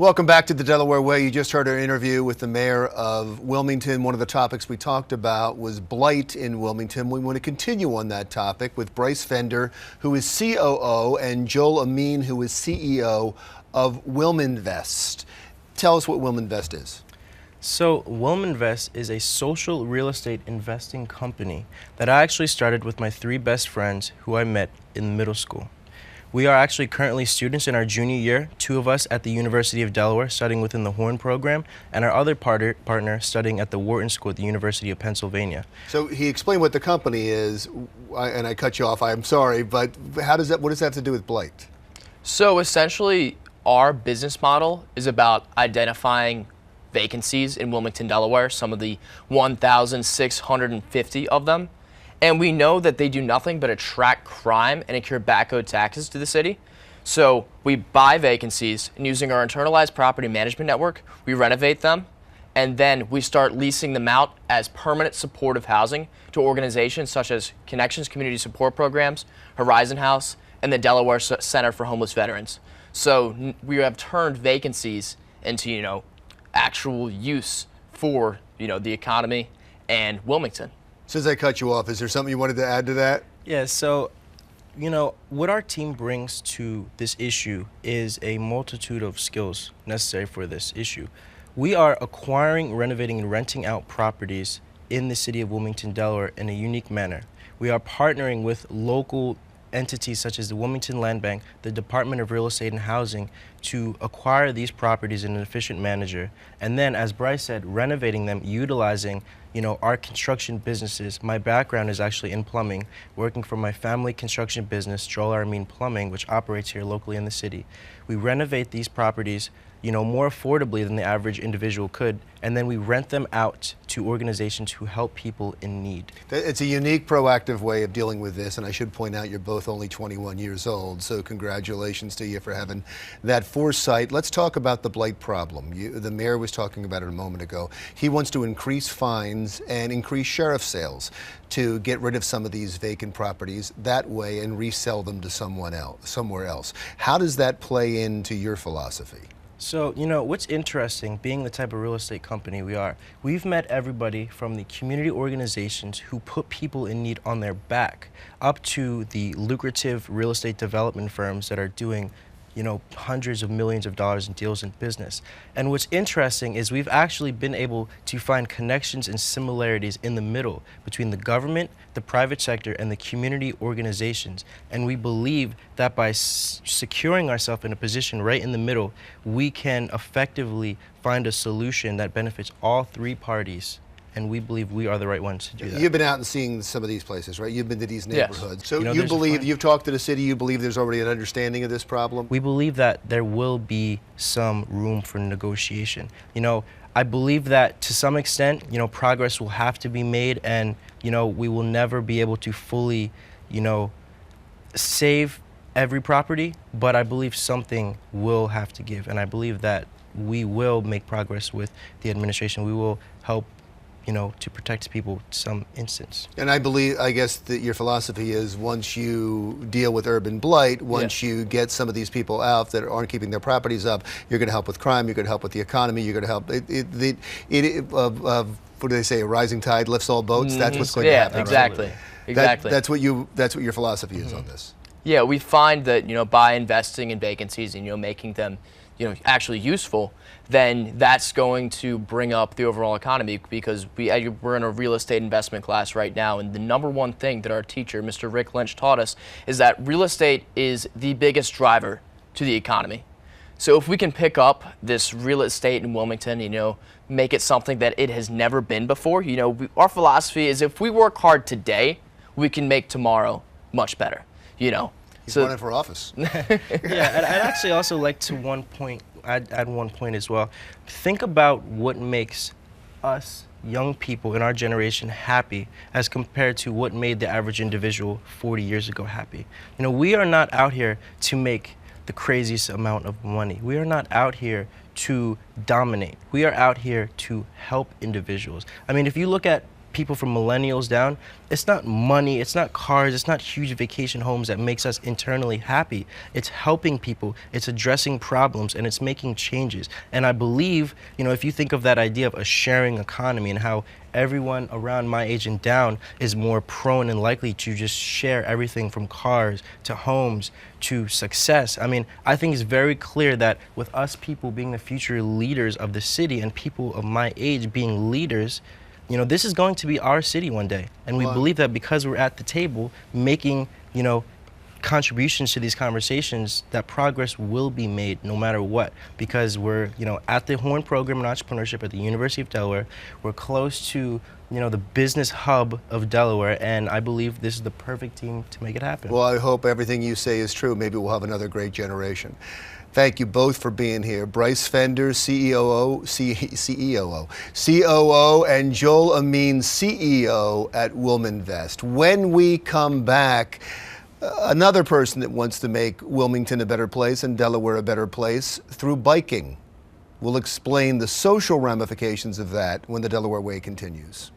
Welcome back to the Delaware Way. You just heard our interview with the mayor of Wilmington. One of the topics we talked about was blight in Wilmington. We want to continue on that topic with Bryce Fender, who is COO, and Joel Amin, who is CEO of WilmInvest. Tell us what WilmInvest is. So Willmanvest is a social real estate investing company that I actually started with my three best friends who I met in middle school. We are actually currently students in our junior year, two of us at the University of Delaware studying within the Horn program, and our other partner studying at the Wharton School at the University of Pennsylvania. So he explained what the company is, and I cut you off, I'm sorry, but what does that have to do with blight? So essentially, our business model is about identifying vacancies in Wilmington, Delaware, some of the 1,650 of them. And we know that they do nothing but attract crime and incur backcode taxes to the city. So we buy vacancies, and using our internalized property management network, we renovate them, and then we start leasing them out as permanent supportive housing to organizations such as Connections Community Support Programs, Horizon House, and the Delaware Center for Homeless Veterans. So we have turned vacancies into, actual use for, the economy and Wilmington. Since I cut you off, is there something you wanted to add to that? Yeah, so, what our team brings to this issue is a multitude of skills necessary for this issue. We are acquiring, renovating, and renting out properties in the city of Wilmington, Delaware in a unique manner. We are partnering with local entities such as the Wilmington Land Bank, the Department of Real Estate and Housing, to acquire these properties in an efficient manner. And then, as Bryce said, renovating them, utilizing our construction businesses. My background is actually in plumbing, working for my family construction business, Joel Amin Plumbing, which operates here locally in the city. We renovate these properties more affordably than the average individual could, and then we rent them out to organizations who help people in need. It's a unique, proactive way of dealing with this, and I should point out you're both only 21 years old, so congratulations to you for having that foresight. Let's talk about the blight problem. The mayor was talking about it a moment ago. He wants to increase fines and increase sheriff sales to get rid of some of these vacant properties that way and resell them to somewhere else. How does that play into your philosophy? So, what's interesting, being the type of real estate company we are, we've met everybody from the community organizations who put people in need on their back up to the lucrative real estate development firms that are doing hundreds of millions of dollars in deals in business. And what's interesting is we've actually been able to find connections and similarities in the middle between the government, the private sector, and the community organizations. And we believe that by securing ourselves in a position right in the middle, we can effectively find a solution that benefits all three parties. And we believe we are the right ones to do that. You've been out and seeing some of these places, right? You've been to these neighborhoods. Yes. So you believe, you've talked to the city, you believe there's already an understanding of this problem? We believe that there will be some room for negotiation. I believe that to some extent, progress will have to be made, and, we will never be able to fully, save every property, but I believe something will have to give, and I believe that we will make progress with the administration. We will help to protect people to some instance. And I guess that your philosophy is once you deal with urban blight, once you get some of these people out that aren't keeping their properties up, you're going to help with crime, you're going to help with the economy, you're going to help. What do they say? A rising tide lifts all boats. That's what's going to happen. Yeah, exactly. Right? Exactly. That's what your philosophy is on this. Yeah, we find that by investing in vacancies and making them actually useful, then that's going to bring up the overall economy, because we're in a real estate investment class right now, and the number one thing that our teacher, Mr. Rick Lynch, taught us is that real estate is the biggest driver to the economy. So if we can pick up this real estate in Wilmington, make it something that it has never been before, our philosophy is if we work hard today, we can make tomorrow much better, He's running for office. Yeah, I'd actually also like to add one point as well. Think about what makes us young people in our generation happy as compared to what made the average individual 40 years ago happy. We are not out here to make the craziest amount of money. We are not out here to dominate. We are out here to help individuals. I mean, if you look at people from millennials down, it's not money, it's not cars, it's not huge vacation homes that makes us internally happy. It's helping people, it's addressing problems, and it's making changes. And I believe, you know, if you think of that idea of a sharing economy and how everyone around my age and down is more prone and likely to just share everything from cars to homes to success. I mean, I think it's very clear that with us people being the future leaders of the city and people of my age being leaders, you know, this is going to be our city one day. And we believe that because we're at the table making, you know, contributions to these conversations, that progress will be made no matter what, because we're, you know, at the Horn Program in Entrepreneurship at the University of Delaware. We're close to, you know, the business hub of Delaware, and I believe this is the perfect team to make it happen. Well, I hope everything you say is true. Maybe we'll have another great generation. Thank you both for being here. Bryce Fender, COO, and Joel Amin, CEO at WilmInvest. When we come back, another person that wants to make Wilmington a better place and Delaware a better place through biking. We'll explain the social ramifications of that when the Delaware Way continues.